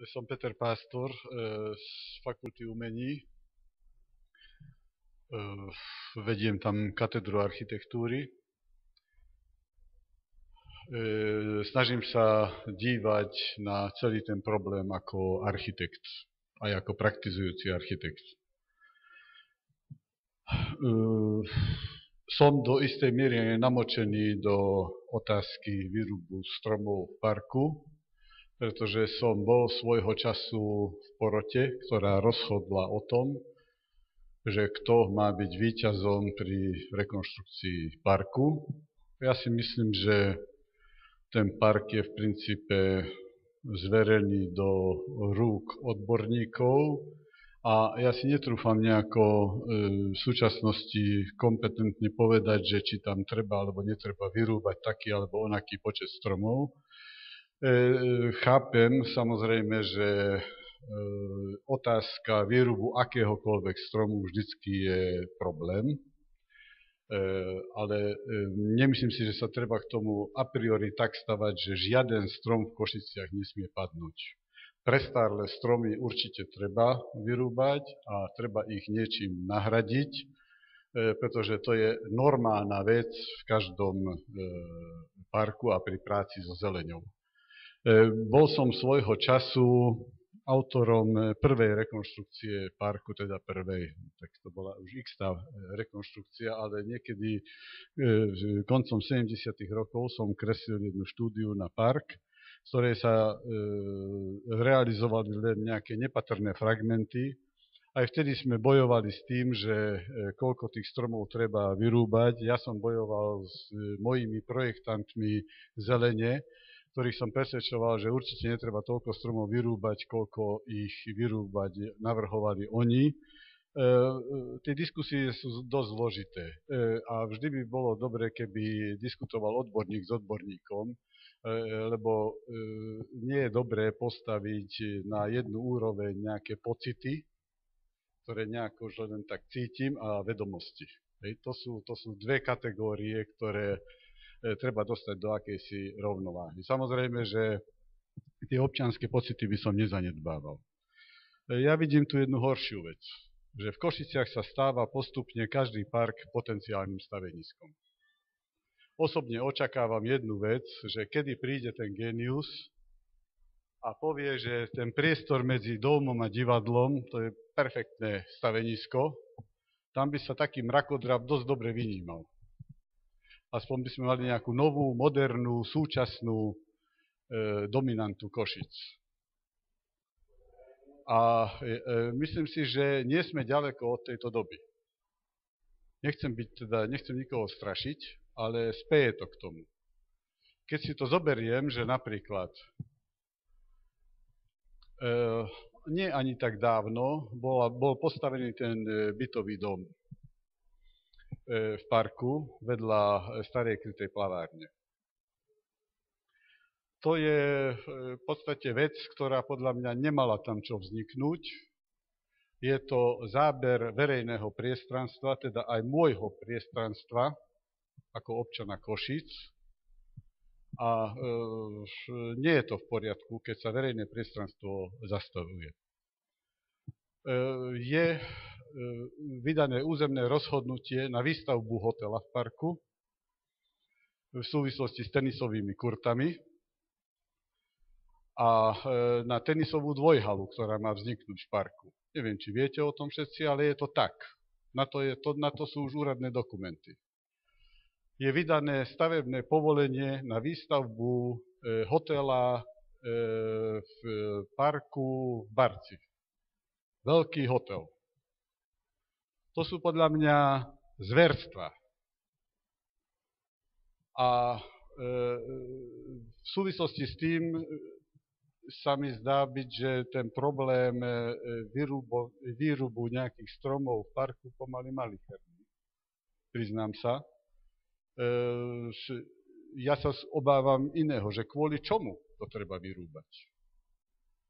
Som Peter Pástor z Fakulty umení. Vediem tam katedru architektúry. Snažím sa dívať na celý ten problém ako architekt, aj ako praktizujúci architekt. Som do istej miery namočený do otázky výrubu stromov v parku, pretože som bol svojho času v porote, ktorá rozhodla o tom, že kto má byť víťazom pri rekonštrukcii parku. Ja si myslím, že ten park je v princípe zverený do rúk odborníkov a ja si netrúfam nejako v súčasnosti kompetentne povedať, že či tam treba alebo netreba vyrúbať taký alebo onaký počet stromov. Chápem samozrejme, že otázka výrubu akéhokoľvek stromu vždycky je problém, ale nemyslím si, že sa treba k tomu a priori tak stavať, že žiaden strom v Košiciach nesmie padnúť. Prestárle stromy určite treba vyrúbať a treba ich niečím nahradiť, pretože to je normálna vec v každom parku a pri práci so zeleňou. Bol som svojho času autorom prvej rekonštrukcie parku, teda prvej, tak to bola už x-tá rekonštrukcia, ale niekedy koncom 70. rokov som kreslil jednu štúdiu na park, z ktorej sa realizovali len nejaké nepatrné fragmenty. Aj vtedy sme bojovali s tým, že koľko tých stromov treba vyrúbať. Ja som bojoval s mojimi projektantmi zelene, ktorých som presvedčoval, že určite netreba toľko stromov vyrúbať, koľko ich vyrúbať navrhovali oni. Tie diskusie sú dosť zložité a vždy by bolo dobre, keby diskutoval odborník s odborníkom, lebo nie je dobré postaviť na jednu úroveň nejaké pocity, ktoré nejako už len tak cítim, a vedomosti. To sú dve kategórie, ktoré treba dostať do akejsi rovnováhy. Samozrejme, že tie občianske pocity by som nezanedbával. Ja vidím tu jednu horšiu vec, že v Košiciach sa stáva postupne každý park potenciálnym staveniskom. Osobne očakávam jednu vec, že kedy príde ten génius a povie, že ten priestor medzi domom a divadlom, to je perfektné stavenisko, tam by sa taký mrakodrap dosť dobre vynímal. Aspoň by sme mali nejakú novú, modernú, súčasnú dominantu Košic. A myslím si, že nie sme ďaleko od tejto doby. Nechcem nikoho strašiť, ale speje to k tomu. Keď si to zoberiem, že napríklad nie ani tak dávno bol postavený ten bytový dom v parku vedľa starej krytej plavárne. To je v podstate vec, ktorá podľa mňa nemala tam čo vzniknúť. Je to záber verejného priestranstva, teda aj môjho priestranstva ako občana Košíc. A nie je to v poriadku, keď sa verejné priestranstvo zastavuje. Je vydané územné rozhodnutie na výstavbu hotela v parku v súvislosti s tenisovými kurtami a na tenisovú dvojhalu, ktorá má vzniknúť v parku. Neviem, či viete o tom všetci, ale je to tak. Na to sú už úradné dokumenty. Je vydané stavebné povolenie na výstavbu hotela v parku v Barci. Veľký hotel. To sú podľa mňa zverstva. A v súvislosti s tým sa mi zdá byť, že ten problém výrubu nejakých stromov v parku pomaly malicherný. Priznám sa. Ja sa obávam iného, že kvôli čomu to treba vyrúbať.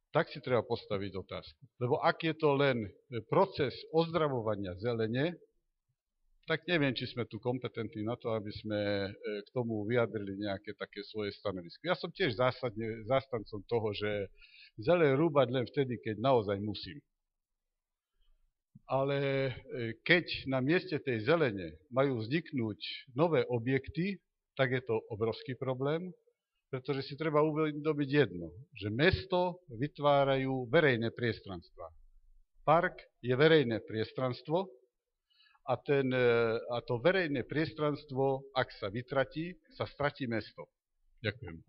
Tak si treba postaviť otázku. Lebo ak je to len proces ozdravovania zelene, tak neviem, či sme tu kompetentní na to, aby sme k tomu vyjadrili nejaké také svoje stanovisko. Ja som tiež zásadne zástancom toho, že Zeleň rúbať len vtedy, keď naozaj musím. Ale keď na mieste tej zelene majú vzniknúť nové objekty, tak je to obrovský problém, pretože si treba uvedomiť jedno, že mesto vytvárajú verejné priestranstva. Park je verejné priestranstvo a to verejné priestranstvo, ak sa vytratí, sa stratí mesto. Ďakujem.